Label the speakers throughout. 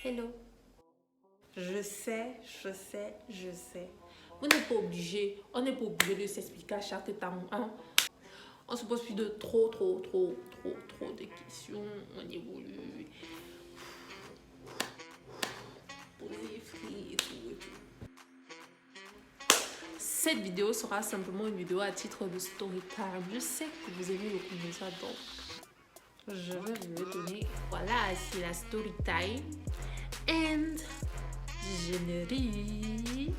Speaker 1: Hello. Je sais. On n'est pas obligé de s'expliquer à chaque temps. Hein? On se pose plus de trop de questions. On évolue. Poser, free et tout. Cette vidéo sera simplement une vidéo à titre de story time. Je sais que vous aimez beaucoup ça, donc je vais vous donner. Voilà, c'est la story time. And générique.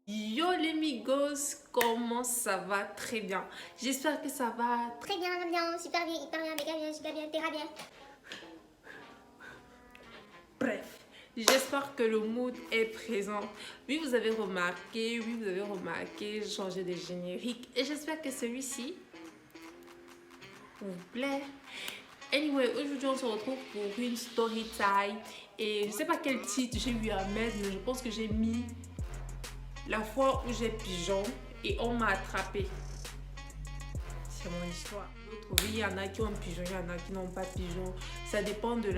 Speaker 1: Yo les migos, comment ça va? Très bien. J'espère que ça va
Speaker 2: très bien, super bien, hyper bien, méga bien, super bien, terra bien.
Speaker 1: Bref, j'espère que le mood est présent. Oui, vous avez remarqué, j'ai changé de générique. Et j'espère que celui-ci vous plaît. Anyway, aujourd'hui on se retrouve pour une story time. Et je sais pas quel titre j'ai eu à mettre, mais je pense que j'ai mis la fois où j'ai pigeon et on m'a attrapé. C'est mon histoire. Oui, il y en a qui ont pigeon, il y en a qui n'ont pas pigeon. Ça dépend de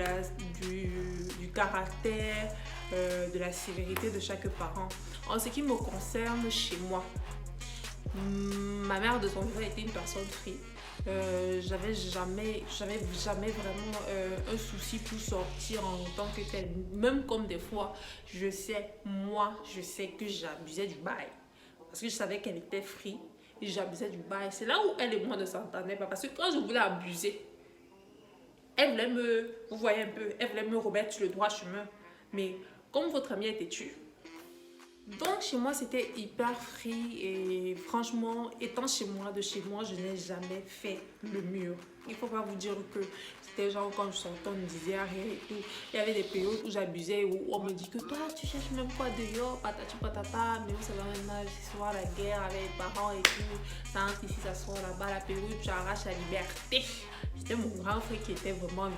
Speaker 1: du caractère, de la sévérité de chaque parent. En ce qui me concerne, chez moi, ma mère de son vivant était une personne free. J'avais jamais vraiment un souci pour sortir en tant que tel. Même comme des fois, je sais que j'abusais du bail. Parce que je savais qu'elle était free. Et j'abusais du bail. C'est là où elle et moi ne s'entendaient pas. Parce que quand je voulais abuser, elle voulait vous voyez un peu, elle voulait me remettre sur le droit chemin. Mais comme votre amie est têtue, donc chez moi c'était hyper free. Et franchement, étant chez moi, je n'ai jamais fait le mur. Il faut pas vous dire que c'était genre quand je sortais, on me disait rien et tout. Il y avait des périodes où j'abusais, où on me dit que toi tu cherches même quoi dehors, patati patata. Mais vous savez maintenant, c'est souvent la guerre avec les parents et tout. Ça entre ici, ça sort là-bas, la période où tu arraches la liberté. C'était mon grand frère qui était vraiment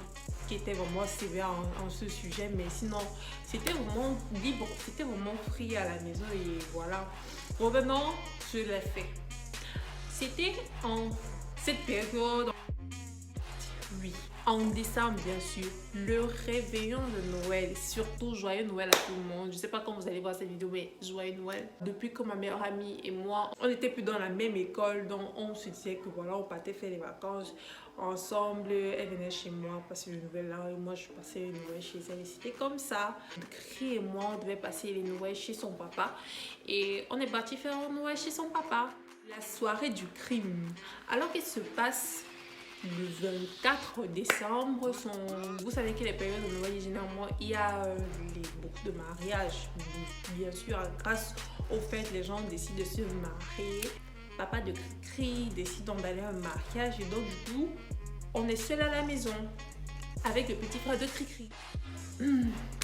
Speaker 1: sévère en ce sujet, mais sinon c'était vraiment libre, c'était vraiment free à la maison. Et voilà, revenons sur les faits. C'était en cette période, oui, en décembre bien sûr, le réveillon de Noël. Surtout joyeux Noël à tout le monde. Je sais pas quand vous allez voir cette vidéo, mais joyeux Noël. Depuis que ma meilleure amie et moi, on n'était plus dans la même école, donc on se disait que voilà, on partait faire les vacances ensemble. Elle venait chez moi passer le Nouvel An et moi je passais les Noël chez elle. Et c'était comme ça. Cri et moi, on devait passer les Noël chez son papa. Et on est parti faire un Noël chez son papa. La soirée du crime. Alors qu'il se passe le 24 décembre, vous savez que les périodes de Noël, généralement, il y a beaucoup de mariages. Bien sûr, grâce au fait, les gens décident de se marier. Papa de Cricri décide d'aller à un mariage et donc du coup, on est seul à la maison avec le petit frère de Cricri.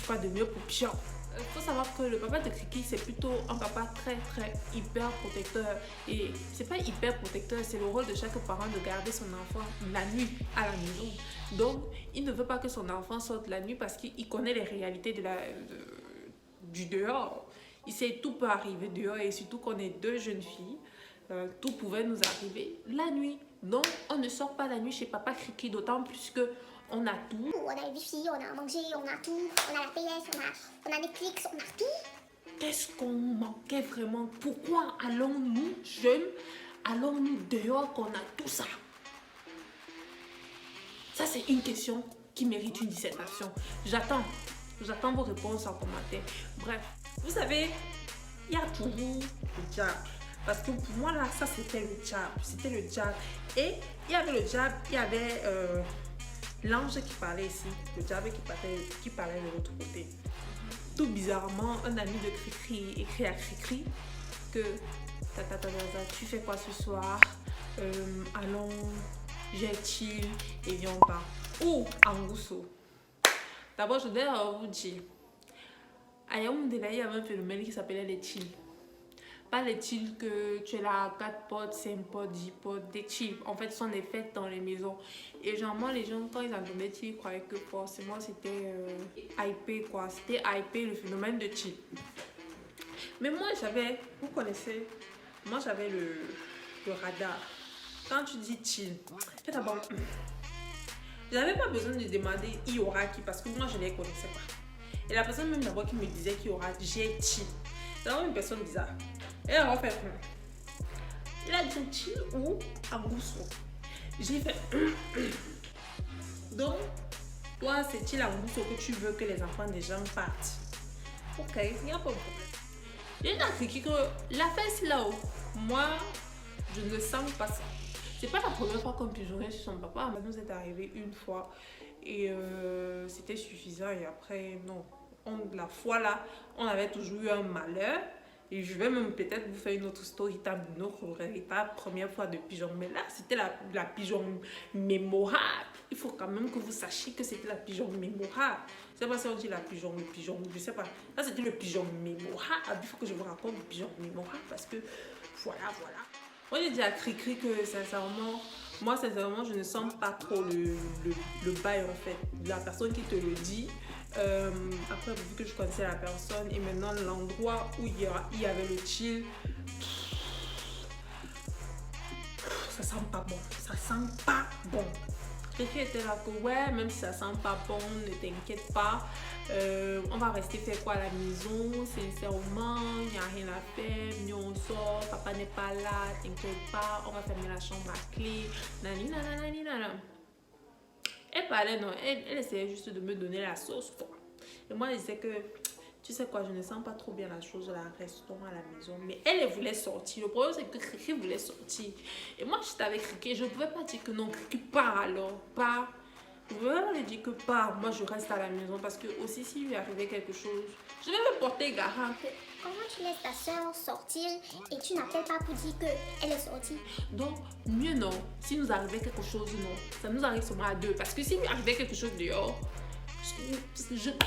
Speaker 1: Quoi de mieux pour Pion? Faut savoir que le papa de Cricri, c'est plutôt un papa très hyper protecteur. Et c'est pas hyper protecteur, c'est le rôle de chaque parent de garder son enfant la nuit à la maison. Donc il ne veut pas que son enfant sorte la nuit parce qu'il connaît les réalités du dehors. Il sait tout peut arriver dehors et surtout qu'on est deux jeunes filles, tout pouvait nous arriver la nuit. Donc on ne sort pas la nuit chez papa Cricri, d'autant plus que on a tout.
Speaker 2: On a le wifi, on a à manger, on a tout. On a la PS, on a Netflix, on a tout.
Speaker 1: Qu'est-ce qu'on manquait vraiment? Pourquoi allons-nous, jeunes, allons-nous dehors qu'on a tout ça? Ça, c'est une question qui mérite une dissertation. J'attends vos réponses en commentaire. Bref, vous savez, il y a toujours le diable. Parce que pour moi, là, ça, c'était le diable. C'était le diable. Et il y avait le diable, il y avait l'ange qui parlait ici, le diable qui parlait de l'autre côté. Tout bizarrement, un ami de Cricri écrit à Cricri que tu fais quoi ce soir? Allons, j'ai chill et viens pas. Ou Angousso. D'abord, je dois vous dire, à Yaoundé, il y avait un phénomène qui s'appelait les chill. Pas les chill que tu es là à 4 potes, 5 potes, 10 potes, des chill. En fait, ce sont des fêtes dans les maisons. Et généralement, les gens, quand ils entendaient chill, ils croyaient que forcément c'était hypé, quoi. C'était hypé le phénomène de chill. Mais moi, j'avais, vous connaissez, moi j'avais le radar. Quand tu dis chill, fais d'abord. Je n'avais pas besoin de demander il y aura qui parce que moi je ne les connaissais pas. Et la personne même d'abord qui me disait qu'il y aura, j'ai chill. C'est vraiment une personne bizarre. Et elle a fait, il a dit chill ou Angousso. J'ai fait, donc toi c'est chill Angousso que tu veux que les enfants des gens partent. Ok, il n'y a pas de problème. J'ai dit que la fête là-haut, moi je ne sens pas ça. C'est pas la première fois qu'on pigeonnait chez son papa. Ça nous est arrivé une fois et c'était suffisant. Et après, non. La fois là, on avait toujours eu un malheur. Et je vais même peut-être vous faire une autre story time, une autre véritable première fois de pigeon. Mais là, c'était la pigeon mémorable. Il faut quand même que vous sachiez que c'était la pigeon mémorable. Je sais pas si on dit le pigeon, je sais pas. Là, c'était le pigeon mémorable. Il faut que je vous raconte le pigeon mémorable parce que voilà. Moi, j'ai dit à Cricri que sincèrement, je ne sens pas trop le bail en fait. La personne qui te le dit, après, vu que je connaissais la personne et maintenant l'endroit où il y avait le chill, ça sent pas bon. Ça sent pas bon. Cricri était là que ouais, même si ça sent pas bon, ne t'inquiète pas. On va rester faire quoi à la maison, sincèrement, il n'y a rien à faire, nous on sort, papa n'est pas là, t'inquiète pas, on va fermer la chambre à clé, nanana. Elle parlait, non, elle essayait juste de me donner la sauce, quoi. Et moi, je disais que, tu sais quoi, je ne sens pas trop bien la chose, là, restons à la maison. Mais elle voulait sortir. Le problème, c'est que Cricri voulait sortir. Et moi, j'étais avec Cricri, je ne pouvais pas dire que non, Cricri part alors, part. Je vais lui dire que pas, moi je reste à la maison parce que aussi s'il lui arrivait quelque chose, je vais me porter garant.
Speaker 2: Comment tu laisses ta soeur sortir et tu n'appelles pas pour dire qu'elle est sortie?
Speaker 1: Donc, mieux non. Si nous arrivait quelque chose, non. Ça nous arrive seulement à deux. Parce que s'il lui arrivait quelque chose dehors,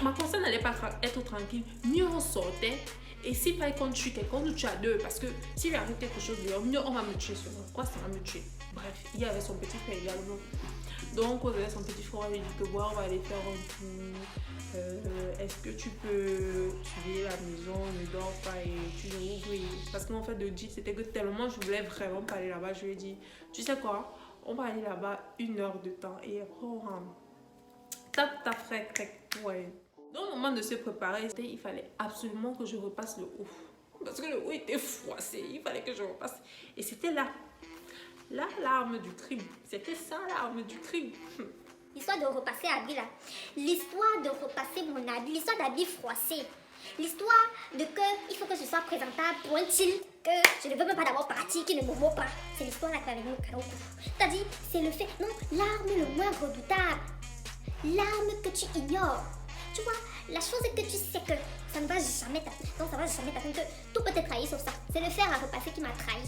Speaker 1: ma conscience n'allait pas être tranquille. Mieux on sortait. Et s'il fallait qu'on tue quelqu'un, on nous tue à deux. Parce que s'il lui arrive quelque chose dehors, mieux on va me tuer seulement. Quoi, ça va me tuer. Bref, il y avait son petit frère également. Donc, on avait son petit frère, il dit que bon, on va aller faire un tour. Est-ce que tu peux tuer la maison, ne dors pas et tu ne ouvres. Parce qu'en fait, le dit, c'était que tellement je voulais vraiment pas aller là-bas, je lui ai dit, tu sais quoi, on va aller là-bas 1 heure de temps et après on rentre. Tape ta frère, ouais. Dans le moment de se préparer, il fallait absolument que je repasse le haut. Parce que le haut était froissé, il fallait que je repasse. Et c'était là. Là, l'arme du crime. C'était ça, l'arme du crime.
Speaker 2: L'histoire de repasser habit là. L'histoire de repasser mon habit. L'histoire d'habit froissé. L'histoire de que il faut que je sois présentable pour un chill. Que je ne veux même pas d'abord partir, qui ne me vaut pas. C'est l'histoire là qui avait mis au canot. C'est-à-dire, c'est le fait. Non, l'arme le moins redoutable. L'arme que tu ignores. Tu vois, la chose est que tu sais que ça ne va jamais t'atteindre. Non, ça ne va jamais t'atteindre. Que tout peut te trahir sauf ça. C'est le fer à repasser qui m'a trahi.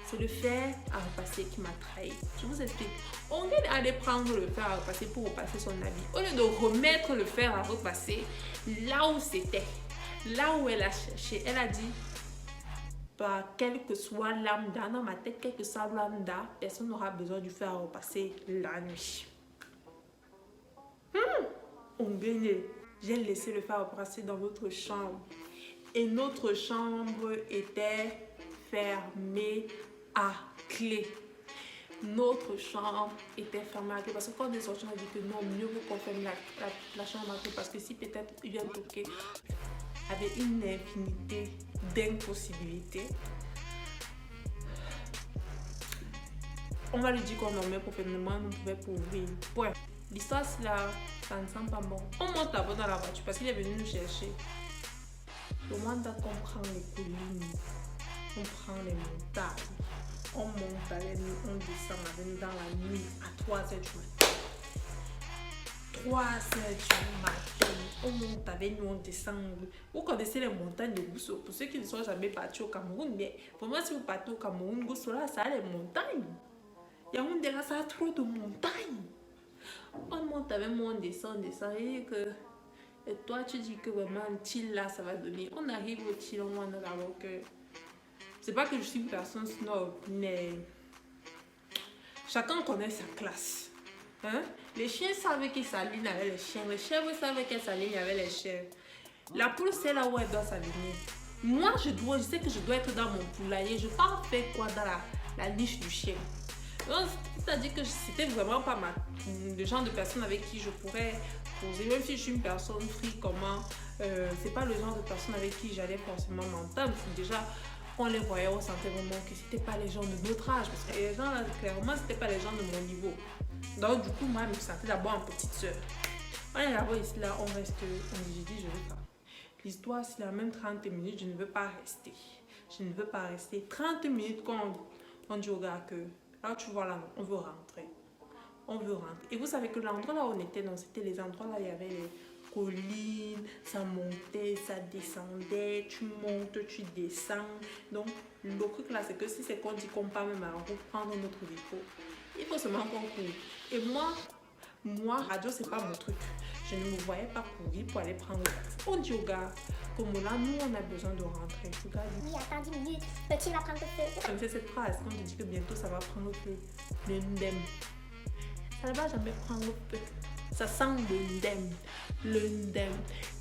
Speaker 1: C'est le fer à repasser qui m'a trahi. Je vous explique. On vient aller prendre le fer à repasser pour repasser son habit. Au lieu de remettre le fer à repasser là où c'était, là où elle a cherché, elle a dit, bah, quel que soit lambda, dans ma tête, quel que soit lambda, personne n'aura besoin du fer à repasser la nuit. On gagnait. J'ai laissé le fer à repasser dans notre chambre. Et notre chambre était fermée à clé. Notre chambre était fermée à clé. Parce que quand on est sorti, on a dit que non, mieux vaut qu'on ferme la chambre à clé. Parce que si peut-être il vient toquer, avec une infinité d'impossibilités, on va lui dire qu'on dormait profondément, on pouvait pas ouvrir. Point. L'histoire, c'est là, ça ne sent pas bon. On monte d'abord dans la voiture parce qu'il est venu nous chercher. Le moment qu'on prend les collines, on prend les montagnes, on monte avec nous, on descend avec nous dans la nuit à 3h du matin. 3h du matin, on monte avec nous, on descend. Vous connaissez les montagnes de Gousso. Pour ceux qui ne sont jamais partis au Cameroun, mais pour moi, si vous partez au Cameroun, Gousso là, ça a les montagnes. Yaoundé là, ça a trop de montagnes. On monte avec moi, on descend, et que Et toi, tu dis que vraiment, chill là, ça va donner. On arrive au chill, on a d'abord que... C'est pas que je suis une personne snob, mais... Chacun connaît sa classe. Hein? Les chiens savent qu'ils s'alignent avec les chiens. Les chèvres savent qu'elles s'alignent avec les chèvres. La poule, c'est là où elle doit s'aligner. Moi, je sais que je dois être dans mon poulailler. Je pars faire quoi dans la niche du chien. C'est-à-dire que c'était vraiment pas le genre de personne avec qui je pourrais poser. Même si je suis une personne free, comment, c'est pas le genre de personne avec qui j'allais forcément m'entendre. Déjà, on les voyait, on sentait vraiment que c'était pas les gens de notre âge. Parce que les gens là, clairement, c'était pas les gens de mon niveau. Donc, du coup, moi, je me sentais d'abord en petite soeur. On est d'abord ici, là, on reste. J'ai dit, je veux pas. L'histoire, c'est la même 30 minutes, je ne veux pas rester. Je ne veux pas rester. 30 minutes quand on dit au gars que, là, tu vois, là, on veut rentrer. On veut rentrer. Et vous savez que l'endroit là où on était, c'était les endroits là, il y avait les collines, ça montait, ça descendait, tu montes, tu descends. Donc, le truc là, c'est que si c'est qu'on dit qu'on part même à reprendre notre dépôt, il faut seulement qu'on court. Et moi, radio, c'est pas mon truc. Je ne me voyais pas courir pour aller prendre le taxi. On dit au gars, comme là, nous, on a besoin de rentrer. Le gars dit,
Speaker 2: Oui, attends 10 minutes, le team va prendre le feu.
Speaker 1: ça me fait cette phrase, quand on te dit que bientôt ça va prendre le feu. Le ndem. Ça ne va jamais prendre le feu. Ça sent le ndem. Le ndem.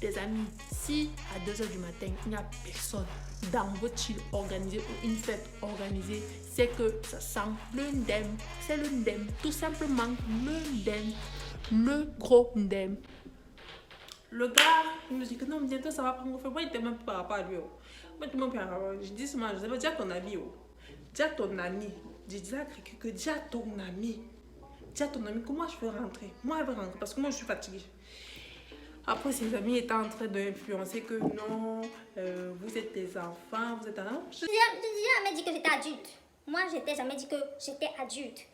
Speaker 1: Des amis, si à 2h du matin, il n'y a personne dans votre chill organisé ou une fête organisée, c'est que ça sent le ndem. C'est le ndem. Tout simplement, le ndem. Le gros ndem. Le gars, il me dit que non, bientôt ça va prendre le feu. Moi, il était même pas par rapport à lui. Moi, tout le monde, je dis seulement, je savais, dis à ton ami. Dis à ton ami. Je dis à quelqu'un que dis à ton ami. Dis à ton ami, comment je peux rentrer? Moi, elle veut rentrer parce que moi, je suis fatiguée. Après, ses amis étaient en train d'influencer que non, vous êtes des enfants, vous êtes un enfant.
Speaker 2: Je n'ai jamais dit que j'étais adulte. Moi, je n'ai jamais dit que j'étais adulte.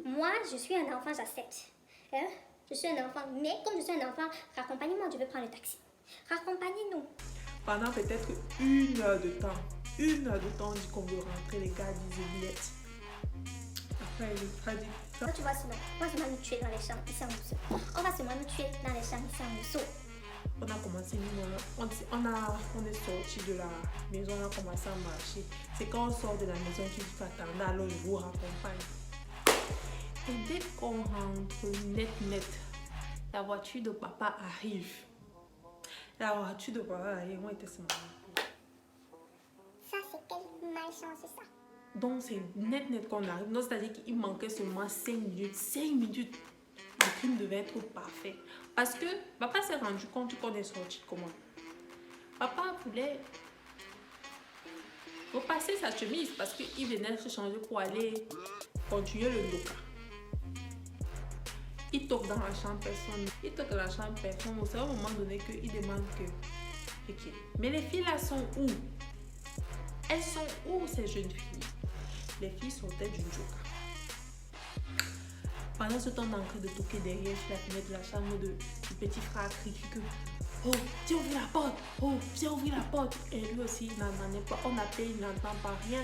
Speaker 2: Moi, je suis un enfant, j'accepte. Hein? Je suis un enfant, mais comme je suis un enfant, raccompagnez-moi, je vais prendre le taxi. Raccompagnez-nous.
Speaker 1: Pendant peut-être 1 heure de temps, on dit qu'on veut rentrer, les gars disent billette. Après, il a dit.
Speaker 2: Toi, tu vois, on va seulement nous tuer dans les champs, ici en Mousseau. On va seulement nous tuer dans les champs, ici en Mousseau.
Speaker 1: On a commencé, on est sorti de la maison, on a commencé à marcher. C'est quand on sort de la maison qu'il dit attendez, alors je vous raccompagne. Et dès qu'on rentre net, la voiture de papa arrive. La voiture de papa arrive, on était seulement.
Speaker 2: Ça, c'est quelle malchance, ça.
Speaker 1: Donc, c'est net qu'on arrive. Donc, c'est-à-dire qu'il manquait seulement 5 minutes. 5 minutes. Le crime devait être parfait. Parce que papa s'est rendu compte qu'on est sorti comment. Papa voulait repasser sa chemise parce qu'il venait se changer pour aller continuer le loca. Il toque dans la chambre, personne. Il toque dans la chambre, personne. C'est à un moment donné qu'il demande que... Ok. Mais les filles là sont où? Elles sont où ces jeunes filles? Les filles sortaient du joker. Pendant ce temps, on est en train de toquer derrière sur la fenêtre de la chambre du petit frère crie que oh, viens ouvrir la porte! Oh, viens ouvrir la porte! Et lui aussi, il n'entendait pas. On appelle, il n'entend pas rien.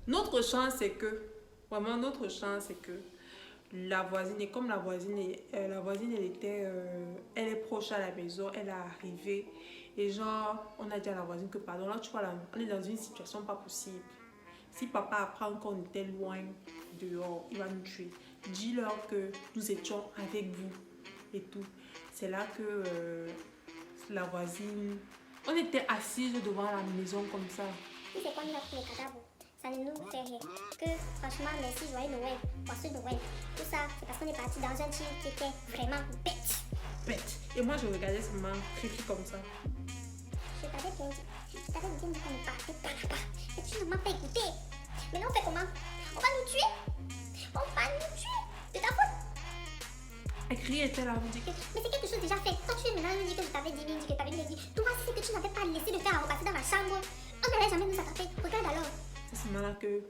Speaker 1: Notre chance, c'est que, vraiment, notre chance, c'est que la voisine, et comme la voisine, elle est proche à la maison, elle est arrivée. Et genre, on a dit à la voisine que, pardon, là, tu vois, là, on est dans une situation pas possible. Si papa apprend qu'on était loin dehors, il va nous tuer. Dis-leur que nous étions avec vous et tout. C'est là que la voisine... On était assises devant la maison comme ça.
Speaker 2: Si c'est qu'on a pris les cadavres, ça ne nous fait rien. Que franchement, merci, joyeux Noël, poisseux Noël. Tout ça, c'est parce qu'on est parti dans un chill qui était vraiment bête.
Speaker 1: Bête. Et moi, je regardais seulement Criqui comme ça.
Speaker 2: Je t'avais bien dit. Je t'avais bien dit qu'on ne partait pas là-bas. Mais tu ne m'as pas écouté. Maintenant, on fait comment? On va nous tuer. On va nous tuer. C'est ta faute.
Speaker 1: Elle criait, était là, vous dit.
Speaker 2: Mais c'est quelque chose déjà fait. Quand tu es maintenant, me dis que je t'avais dit, me dis que tu avais dit. Toi, c'est que tu n'avais pas laissé le faire à repasser dans la chambre. On n'allait jamais nous attraper. Regarde alors.
Speaker 1: C'est ce moment-là que...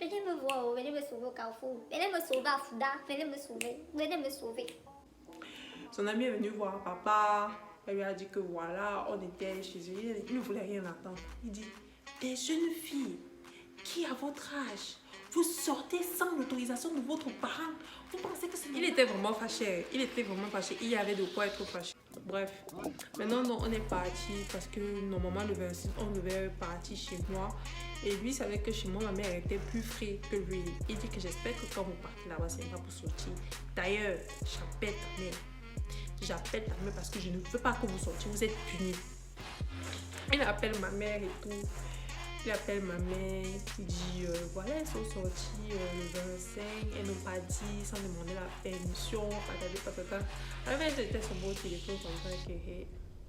Speaker 2: Venez me voir, venez me sauver au Carrefour. Venez me sauver à Fouda. Venez me sauver. Venez me sauver.
Speaker 1: Son ami est venu voir papa. Elle lui a dit que voilà, on était chez eux. Il ne voulait rien entendre. Il dit, des jeunes filles qui, à votre âge, Vous sortez sans l'autorisation de votre parent. Vous pensez que c'est... Il était vraiment fâché. Il était vraiment fâché. Il y avait de quoi être fâché. Bref. Maintenant, non, on est parti parce que normalement, le 26, on devait partir chez moi. Et lui savait que chez moi, ma mère était plus free que lui. Il dit que j'espère que quand vous partez là-bas, c'est pas pour sortir. D'ailleurs, j'appelle ta mère. J'appelle ta mère parce que je ne veux pas que vous sortiez. Vous êtes punis. Il appelle ma mère et tout. Il appelle ma mère, il dit voilà, elles sont sorties le 25, elles n'ont pas dit sans demander la permission, patata. La mère était sur mon téléphone comme ça, que hey,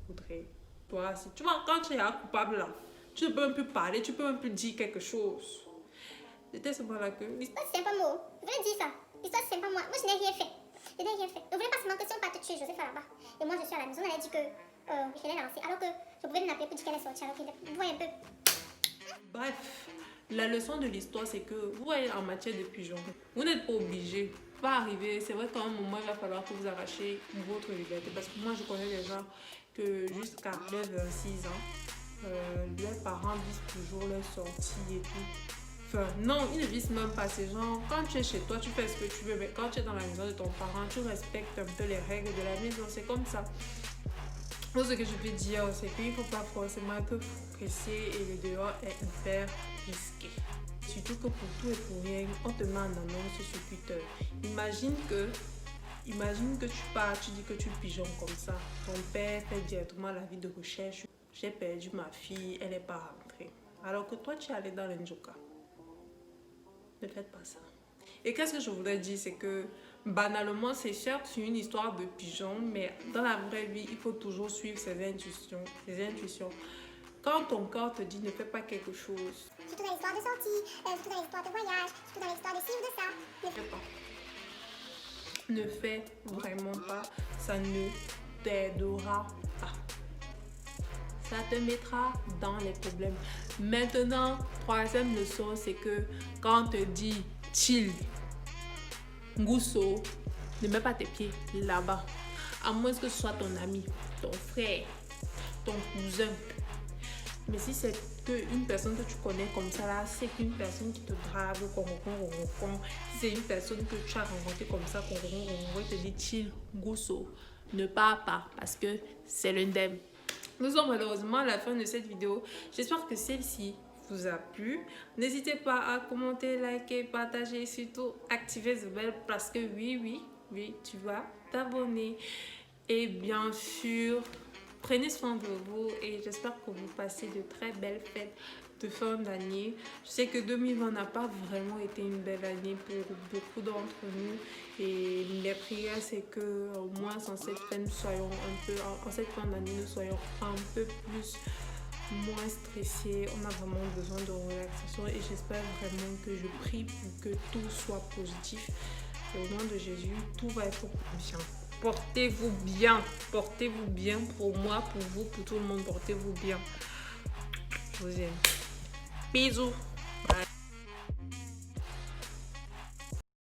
Speaker 1: Audrey, toi, si tu vois, quand tu es coupable là, tu ne peux même plus parler, tu peux même plus dire quelque chose. C'était ce moment-là que.
Speaker 2: L'histoire, c'est pas moi. Je voulais dire ça. L'histoire, c'est pas moi. Moi, je n'ai rien fait. Je n'ai rien fait. Je voulais pas seulement que si on part te tuer, Joseph là-bas. Et moi, je suis à la maison, elle a dit que je l'ai lancée. Alors que je pouvais l'appeler pour dire qu'elle est sortie. Alors qu'il voyait un peu.
Speaker 1: Bref, la leçon de l'histoire, c'est que vous voyez en matière de pigeons, vous n'êtes pas obligé. Pas arriver, c'est vrai qu'à un moment, il va falloir que vous arrachiez votre liberté. Parce que moi, je connais des gens que jusqu'à leurs 26 ans, leurs parents visent toujours leur sortie et tout. Enfin, non, ils ne visent même pas ces gens. Quand tu es chez toi, tu fais ce que tu veux. Mais quand tu es dans la maison de ton parent, tu respectes un peu les règles de la maison. C'est comme ça. Donc, ce que je peux dire, c'est qu'il ne faut pas forcément être pressé et le dehors est hyper risqué. Surtout que pour tout et pour rien, on te met en annonce sur Twitter. Imagine que tu pars, tu dis que tu pigeonnes comme ça. Ton père fait directement l'avis de recherche. J'ai perdu ma fille, elle n'est pas rentrée. Alors que toi, tu es allé dans l'Njoka. Ne faites pas ça. Et qu'est-ce que je voudrais dire, c'est que banalement, c'est certes une histoire de pigeon, mais dans la vraie vie, il faut toujours suivre ses intuitions. Quand ton corps te dit ne fais pas quelque chose,
Speaker 2: Surtout dans l'histoire de sortie, surtout dans l'histoire de voyage, surtout dans l'histoire de ci ou de ça.
Speaker 1: ne fais pas. Ne fais vraiment pas. Ça ne t'aidera pas. Ça te mettra dans les problèmes. Maintenant, troisième leçon, c'est que quand on te dit chill, Ngousso, ne mets pas tes pieds là-bas. À moins que ce soit ton ami, ton frère, ton cousin. Mais si c'est une personne que tu connais comme ça, là, c'est une personne qui te drague, c'est une personne que tu as rencontrée comme ça, on te dit chill, Ngousso, ne pars pas parce que c'est l'indemne. Nous sommes malheureusement à la fin de cette vidéo. J'espère que celle-ci vous a plu. N'hésitez pas à commenter, liker, partager et surtout activer ce bell parce que oui, tu vas t'abonner. Et bien sûr, prenez soin de vous et j'espère que vous passez de très belles fêtes de fin d'année. Je sais que 2020 n'a pas vraiment été une belle année pour beaucoup d'entre nous et mes prières c'est que au moins en cette fin d'année nous soyons un peu plus moins stressés. On a vraiment besoin de relaxation et j'espère vraiment que je prie pour que tout soit positif et au nom de Jésus tout va être bien. Portez-vous bien pour moi, pour vous, pour tout le monde. Portez-vous bien. Je vous aime. Bisous. Bye.